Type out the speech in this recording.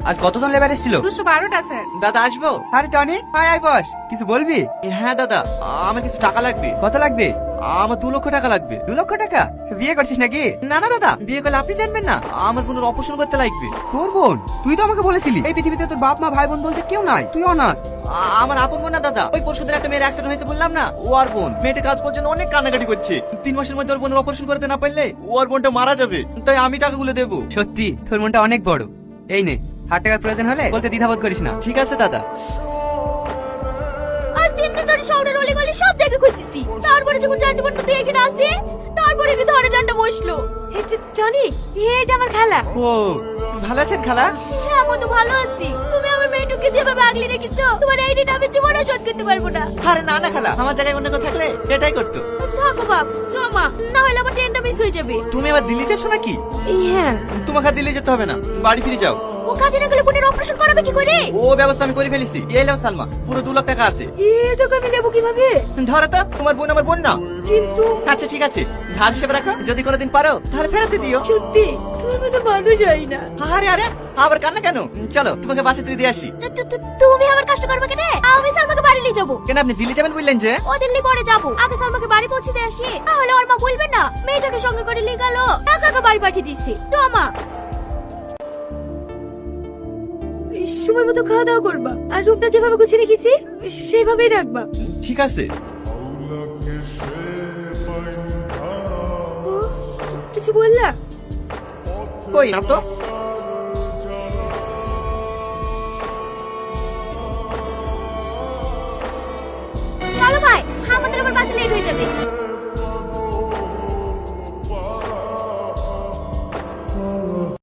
আজ কতজন লেবার এসেছিল? 212টা স্যার। দাদা আসবো? আরে টনি, আয় আয় বস। কিছু বলবি? হ্যাঁ দাদা, আমার কিছু টাকা লাগবে। কত লাগবে? আমার 2 লক্ষ টাকা লাগবে। 2 লক্ষ টাকা? বিয়ে করছিস নাকি? না না দাদা, বিয়ে করলে আপনি জানবেন না, আমার বোনের অপারেশন করতে লাগবে। তোর বোন? তুই তো আমাকে বলেছিলি এই পৃথিবীতে তোর বাপ মা ভাই বোন বলতে কেউ নাই, তুই অনাথ। আমার আপন বোন না দাদা, ওই পরশুদিন একটা মেয়ের অ্যাক্সিডেন্ট হয়েছে বললাম না, ও আর বোন। মেয়েটা কাজ করার জন্য অনেক কান্নাকাটি করছে। 3 মাসের মধ্যে ওর বোনের অপারেশন করতে না পারলে ও আর বোনটা মারা যাবে, তাই আমি টাকাগুলো দেবো। সত্যি তোর মনটা অনেক বড়। এই নে, 1,000 টাকার প্রয়োজন হলে বলতে দ্বিধাবোধ করিস না। ঠিক আছে দাদা। আজ 3 দিন ধরে শহরের অলিগলি সব জায়গায় খুঁজেছি, তারপরে যখন জানতে পারবো তুই এখানে আসি, তারপরে কি ধরে জানটা বসলো। জানি এটা আমার খালা। ও, ভালো আছেন খালা? হ্যাঁ আমি তো ভালো আছি। তুমি আমার মেয়েটুকে যেভাবে আগলে রেখেছো, তোমার এই ঋণ আমি জীবনে শোধ করতে পারবো না। আরে না না খালা, আমার জায়গায় অন্য কেউ থাকলে এটাই করতো। থাকো বাপ, জমা না হলে আমার ট্রেনটা মিস হয়ে যাবে। তুমি আবার দিল্লি যাচ্ছ নাকি? হ্যাঁ। তোমাকে আর দিল্লি যেতে হবে না, বাড়ি ফিরে যাও। ও কাজে না গেলে বোনের অপারেশন করাবে কি করে? ও ব্যবস্থা আমি করে ফেলেছি। এই নাও সালমা, পুরো 2 লাখ টাকা আছে। এটা আমি নেবো কিভাবে? ধরো তো, তোমার বোন আমার বোন না। কিন্তু আচ্ছা ঠিক আছে, ধার হিসেবে রাখো, যদি কোনোদিন পারো তাহলে ফেরত দিয়ে দিও। সত্যি তুমি তো মানুষ যাই না। আরে আরে, আবার কান্না কেন? চলো তোমাকে বাসে তুই দিয়ে আসি। তুমি আমার কষ্ট করবে কেন? আমি সালমাকে বাড়ি নিয়ে যাবো। কেন আপনি দিল্লি যাবেন বললেন যে? ও দিল্লি পরে যাবো, আগে সালমাকে বাড়ি পৌঁছে দিয়ে আসি, তাহলে ওর মা বলবে না মেয়েটাকে সঙ্গে করে নিয়ে গেল, টাকাকে বাড়ি পাঠিয়ে দিচ্ছে। তো আমা সময় মতো খাওয়া দাওয়া করবা, আর রূপটা যেভাবে গুছিয়ে রেখেছি সেভাবেই রাখবা। ঠিক আছে। ও, কিছু বললা? কই না তো। চলো ভাই, আমাদের আবার বাসে লেট হয়ে যাবে।